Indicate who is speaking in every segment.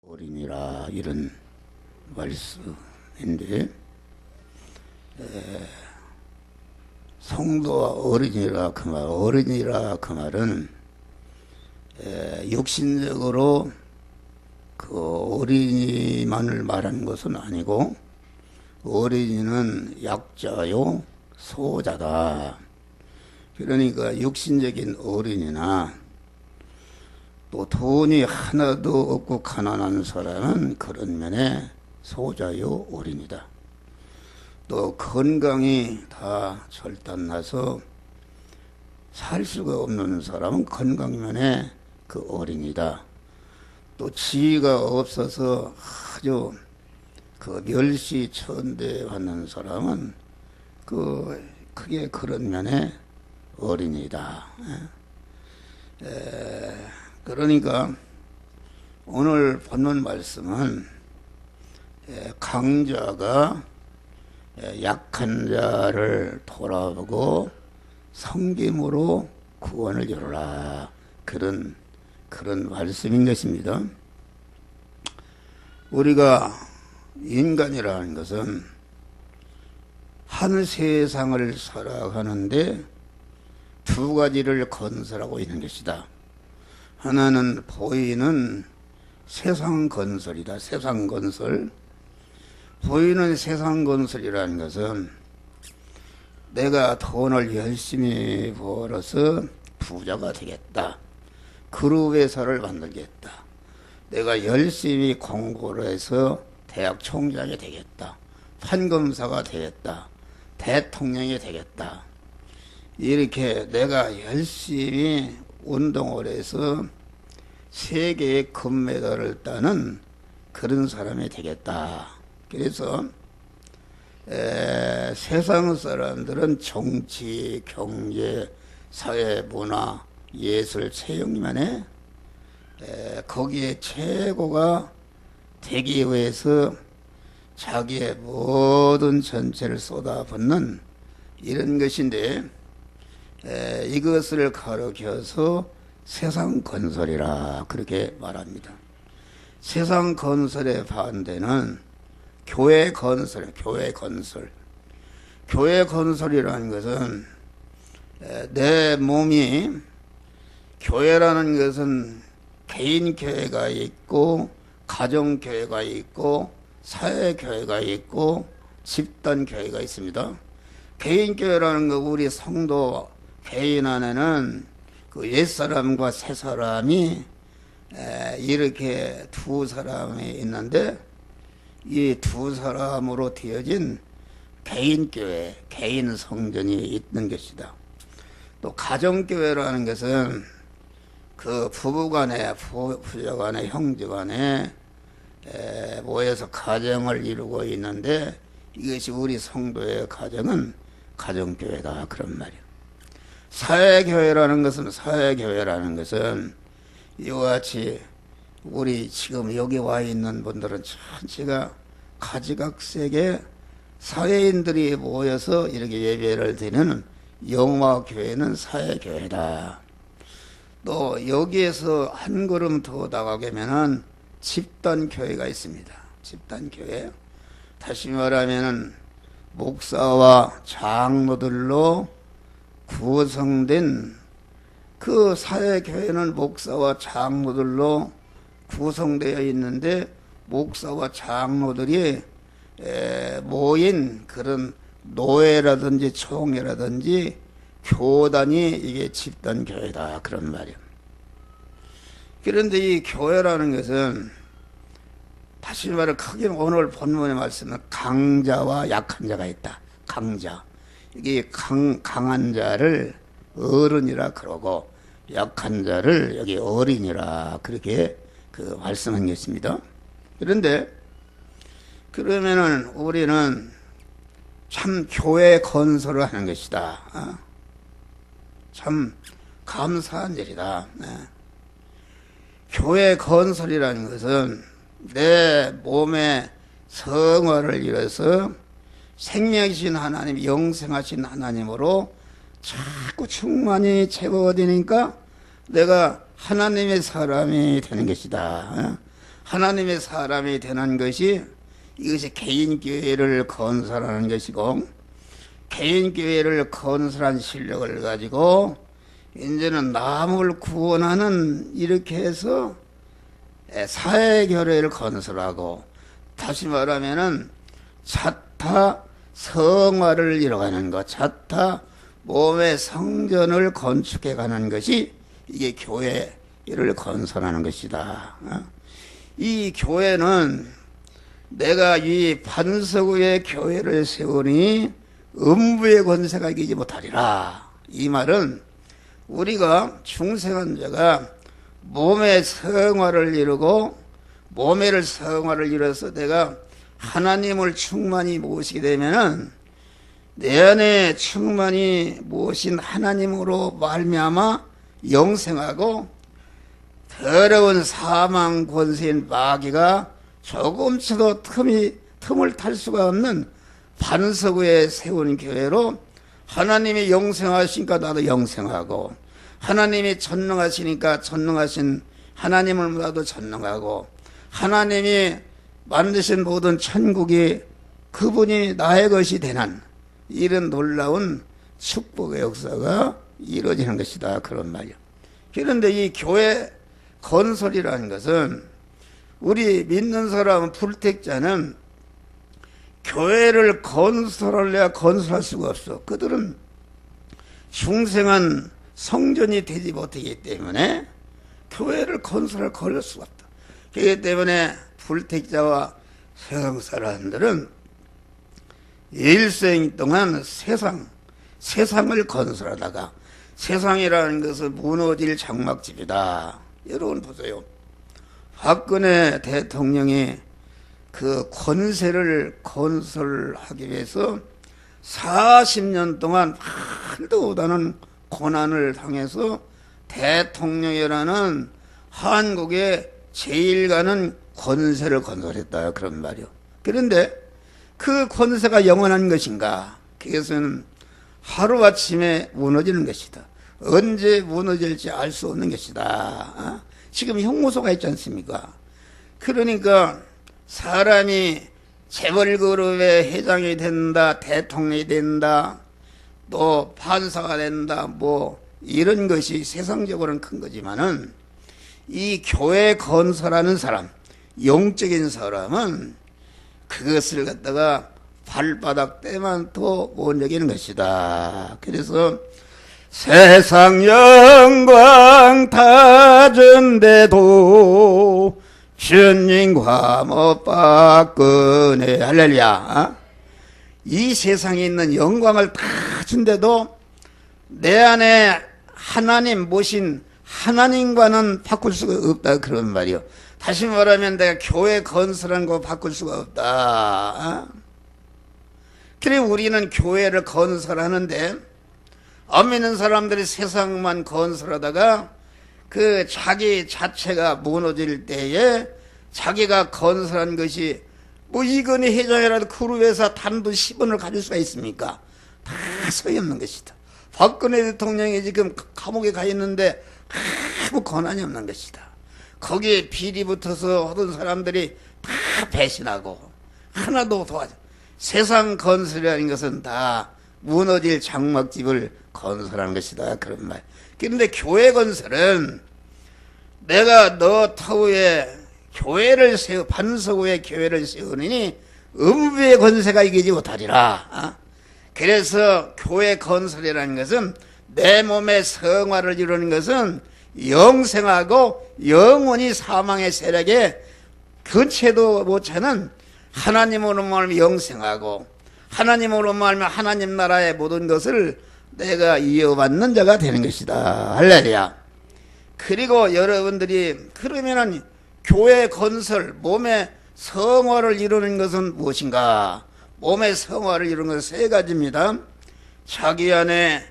Speaker 1: 어린이라 이런 말씀인데, 성도와 어린이라 그 말은 육신적으로 그 어린이만을 말하는 것은 아니고, 어린이는 약자요 소자다. 그러니까 육신적인 어린이나 또 돈이 하나도 없고 가난한 사람은 그런 면에 소자요 어린이다. 또 건강이 다 절단나서 살 수가 없는 사람은 건강면에 그 어린이다. 또 지위가 없어서 아주 그 멸시천대받는 사람은 크게 그런 면에 어린이다. 그러니까 오늘 본문 말씀은 강자가 약한 자를 돌아보고 섬김으로 구원을 이루라, 그런 말씀인 것입니다. 우리가 인간이라는 것은 한 세상을 살아가는데 두 가지를 건설하고 있는 것이다. 하나는 보이는 세상 건설이다. 세상 건설. 보이는 세상 건설이라는 것은 내가 돈을 열심히 벌어서 부자가 되겠다. 그룹 회사를 만들겠다. 내가 열심히 공부를 해서 대학 총장이 되겠다. 판검사가 되겠다. 대통령이 되겠다. 이렇게 내가 열심히 운동을 해서 세계의 금메달을 따는 그런 사람이 되겠다. 그래서 세상 사람들은 정치, 경제, 사회, 문화, 예술, 체육만에 거기에 최고가 되기 위해서 자기의 모든 전체를 쏟아붓는 이런 것인데, 이것을 가르쳐서 세상 건설이라 그렇게 말합니다. 세상 건설의 반대는 교회 건설. 교회 건설이라는 것은 내 몸이, 교회라는 것은 개인 교회가 있고 가정 교회가 있고 사회 교회가 있고 집단 교회가 있습니다. 개인 교회라는 거, 우리 성도 개인 안에는 그 옛사람과 새사람이 이렇게 두 사람이 있는데, 이 두 사람으로 되어진 개인교회, 개인 성전이 있는 것이다. 또 가정교회라는 것은 그 부부간에, 부자간에, 형제간에 모여서 가정을 이루고 있는데, 이것이 우리 성도의 가정은 가정교회다, 그런 말이에요. 사회교회라는 것은 이와 같이 우리 지금 여기 와 있는 분들은 전체가 가지각색의 사회인들이 모여서 이렇게 예배를 드리는 영화교회는 사회교회다. 또 여기에서 한 걸음 더 나가게면은 집단교회가 있습니다. 집단교회. 다시 말하면은 목사와 장로들로 구성된 그 사회교회는 목사와 장로들로 구성되어 있는데, 목사와 장로들이 모인 그런 노회라든지 총회라든지 교단이 이게 집단교회다, 그런 말이에요. 그런데 이 교회라는 것은 다시 말해 크게 오늘 본문의 말씀은 강자와 약한 자가 있다. 강자. 이게 강한 자를 어른이라 그러고 약한 자를 여기 어린이라 그렇게 말씀한 것입니다. 그런데 그러면은 우리는 참 교회 건설을 하는 것이다. 참 감사한 일이다. 교회 건설이라는 것은 내 몸의 성화를 이뤄서 생명이신 하나님, 영생하신 하나님으로 자꾸 충만히 채워지니까 내가 하나님의 사람이 되는 것이다. 하나님의 사람이 되는 것이 이것이 개인교회를 건설하는 것이고, 개인교회를 건설한 실력을 가지고 이제는 남을 구원하는, 이렇게 해서 사회교회를 건설하고, 다시 말하면은 자타 성화를 이뤄가는 것, 자타 몸의 성전을 건축해 가는 것이 이게 교회를 건설하는 것이다. 이 교회는 내가 이 반석 위에 교회를 세우니 음부의 권세가 이기지 못하리라. 이 말은 우리가 중생한 자가 몸의 성화를 이루고, 몸의 성화를 이뤄서 내가 하나님을 충만히 모시게 되면은 내 안에 충만히 모신 하나님으로 말미암아 영생하고, 더러운 사망 권세인 마귀가 조금씩도 틈을 탈 수가 없는 반석 위에 세운 교회로, 하나님이 영생하시니까 나도 영생하고, 하나님이 전능하시니까 전능하신 하나님을 나도 전능하고, 하나님이 만드신 모든 천국이 그분이 나의 것이 되는 이런 놀라운 축복의 역사가 이루어지는 것이다, 그런 말이야. 그런데 이 교회 건설이라는 것은, 우리 믿는 사람 불택자는 교회를 건설하려야 건설할 수가 없어. 그들은 중생한 성전이 되지 못하기 때문에 교회를 건설할 수가 없다. 그렇기 때문에 불택자와 세상 사람들은 일생 동안 세상을 건설하다가, 세상이라는 것은 무너질 장막집이다. 여러분 보세요. 박근혜 대통령이 그 권세를 건설하기 위해서 40년 동안 한도 못하는 고난을 당해서 대통령이라는 한국의 제일 가는 권세를 건설했다, 그런 말이요. 그런데 그 권세가 영원한 것인가? 그것은 하루아침에 무너지는 것이다. 언제 무너질지 알 수 없는 것이다. 지금 형무소가 있지 않습니까? 그러니까 사람이 재벌그룹의 회장이 된다, 대통령이 된다, 또 판사가 된다, 뭐 이런 것이 세상적으로는 큰 거지만은, 이 교회 건설하는 사람, 영적인 사람은 그것을 갖다가 발바닥 때만도 못 여기는 것이다. 그래서 세상 영광 다 준데도 주님과 못 박근혜, 할렐루야. 이 세상에 있는 영광을 다 준데도 내 안에 하나님 모신 하나님과는 바꿀 수가 없다, 그런 말이요. 다시 말하면 내가 교회 건설한 거 바꿀 수가 없다. 그래 우리는 교회를 건설하는데, 안 믿는 사람들이 세상만 건설하다가 그 자기 자체가 무너질 때에 자기가 건설한 것이, 뭐 이건희 회장이라도 그룹에서 단돈 10원을 가질 수가 있습니까? 다 소용없는 것이다. 박근혜 대통령이 지금 감옥에 가 있는데 아무 권한이 없는 것이다. 거기에 비리 붙어서 하던 사람들이 다 배신하고 하나도 도와줘. 세상 건설이라는 것은 다 무너질 장막집을 건설하는 것이다, 그런 말. 그런데 교회 건설은 내가 너 터위에 교회를 반석 위에 교회를 세우느니 음부의 권세가 이기지 못하리라. 그래서 교회 건설이라는 것은, 내 몸의 성화를 이루는 것은 영생하고 영원히 사망의 세력에 근처도 못하는 하나님으로 말하면 영생하고, 하나님으로 말하면 하나님 나라의 모든 것을 내가 이어받는 자가 되는 것이다. 할렐루야. 그리고 여러분들이 그러면은 교회 건설, 몸의 성화를 이루는 것은 무엇인가? 몸의 성화를 이루는 것은 세 가지입니다. 자기 안에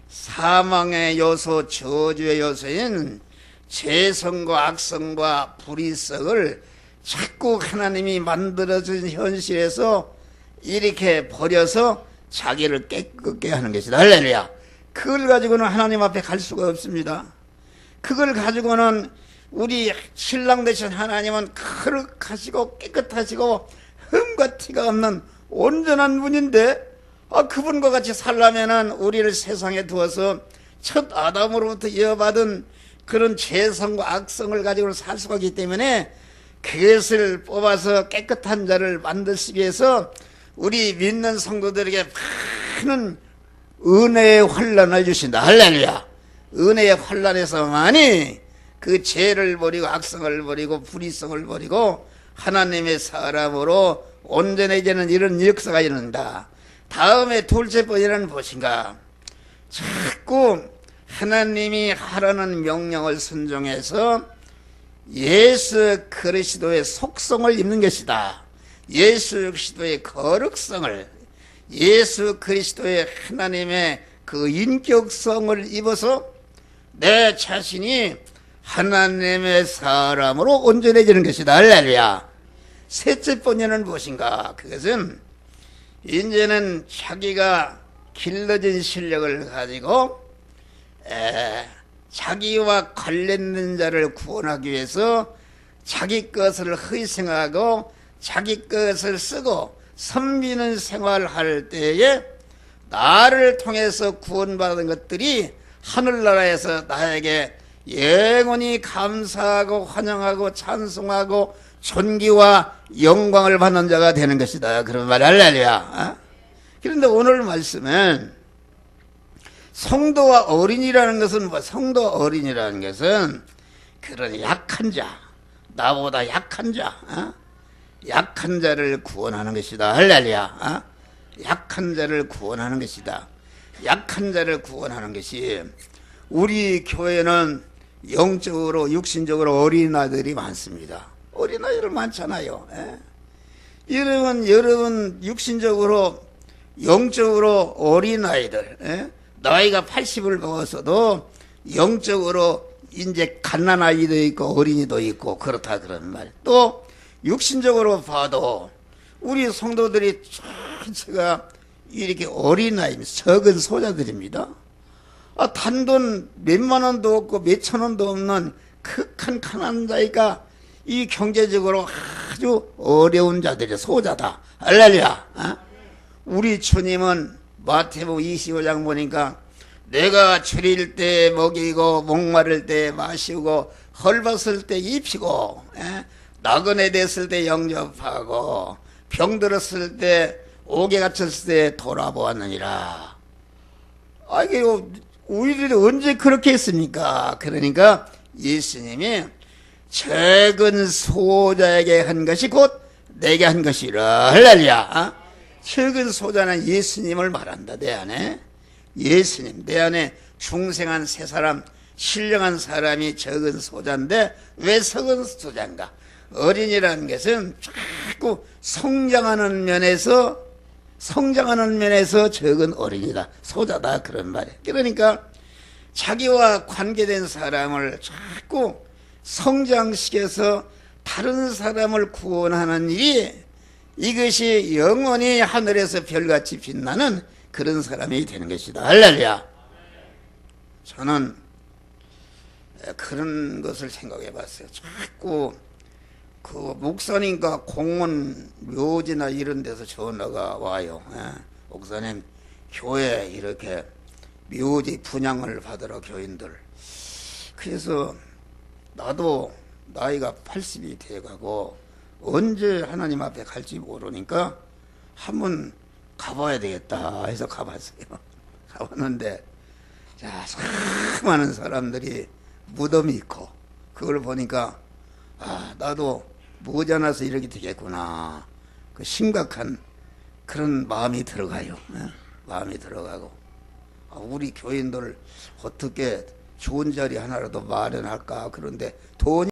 Speaker 1: 사망의 요소, 저주의 요소인 죄성과 악성과 불의성을 자꾸 하나님이 만들어준 현실에서 이렇게 버려서 자기를 깨끗게 하는 것이다. 할렐루야. 그걸 가지고는 하나님 앞에 갈 수가 없습니다. 그걸 가지고는 우리 신랑 되신 하나님은 거룩하시고 깨끗하시고 흠과 티가 없는 온전한 분인데, 그분과 같이 살려면은 우리를 세상에 두어서 첫 아담으로부터 이어받은 그런 죄성과 악성을 가지고 살 수가 있기 때문에 그것을 뽑아서 깨끗한 자를 만들기 위해서 우리 믿는 성도들에게 많은 은혜의 환란을 주신다. 할렐루야. 은혜의 환란에서만이 그 죄를 버리고 악성을 버리고 불의성을 버리고 하나님의 사람으로 온전해지는 이런 역사가 일어난다. 다음에 둘째 번째는 무엇인가? 자꾸 하나님이 하라는 명령을 순종해서 예수 그리스도의 속성을 입는 것이다. 예수 그리스도의 거룩성을, 예수 그리스도의 하나님의 그 인격성을 입어서 내 자신이 하나님의 사람으로 온전해지는 것이다. 할렐루야. 셋째 번째는 무엇인가? 그것은 이제는 자기가 길러진 실력을 가지고 자기와 관련된 자를 구원하기 위해서 자기 것을 희생하고 자기 것을 쓰고 섬기는 생활할 때에 나를 통해서 구원받은 것들이 하늘나라에서 나에게 영원히 감사하고 환영하고 찬송하고 존귀와 영광을 받는 자가 되는 것이다. 그런 말 할렐루야. 그런데 오늘 말씀은 성도와 어린이라는 것은 뭐, 성도 어린이라는 것은 그런 약한 자, 나보다 약한 자, 약한 자를 구원하는 것이다. 할렐루야. 약한 자를 구원하는 것이다. 약한 자를 구원하는 것이, 우리 교회는 영적으로 육신적으로 어린아이들이 많습니다. 어린아이들 많잖아요. 여러분 육신적으로 영적으로 어린아이들, 나이가 80을 먹었어도 영적으로 이제 갓난아이도 있고 어린이도 있고 그렇다 그런 말. 또 육신적으로 봐도 우리 성도들이 전체가 이렇게 어린아이, 적은 소자들입니다. 단돈 몇만 원도 없고 몇천 원도 없는 극한 가난한 자가 이 경제적으로 아주 어려운 자들이 소자다. 할렐루야. 우리 주님은 마태복음 25장 보니까 내가 줄일 때 먹이고 목마를 때 마시고 헐벗을 때 입히고 나그네 됐을 때 영접하고 병들었을 때 옥에 갇혔을 때 돌아보았느니라. 이게 우리들이 언제 그렇게 했습니까? 그러니까 예수님이 적은 소자에게 한 것이 곧 내게 한 것이라. 할렐루야. 적은 소자는 예수님을 말한다. 내 안에 예수님, 내 안에 중생한 세 사람, 신령한 사람이 적은 소자인데 왜 적은 소자인가? 어린이라는 것은 자꾸 성장하는 면에서 적은 어린이다, 소자다, 그런 말이에요. 그러니까 자기와 관계된 사람을 자꾸 성장시켜서 다른 사람을 구원하는 일이, 이것이 영원히 하늘에서 별같이 빛나는 그런 사람이 되는 것이다. 할렐루야. 저는 그런 것을 생각해 봤어요. 자꾸 그 목사님과 공원 묘지나 이런 데서 전화가 와요. 목사님, 교회 이렇게 묘지 분양을 받으러 교인들. 그래서 나도 나이가 80이 돼가고 언제 하나님 앞에 갈지 모르니까 한번 가봐야 되겠다 해서 가봤어요. 가봤는데 자, 많은 사람들이 무덤이 있고 그걸 보니까 나도 모자라서 이렇게 되겠구나, 그 심각한 그런 마음이 들어가요. 마음이 들어가고 우리 교인들 어떻게 좋은 자리 하나라도 마련할까. 그런데 돈이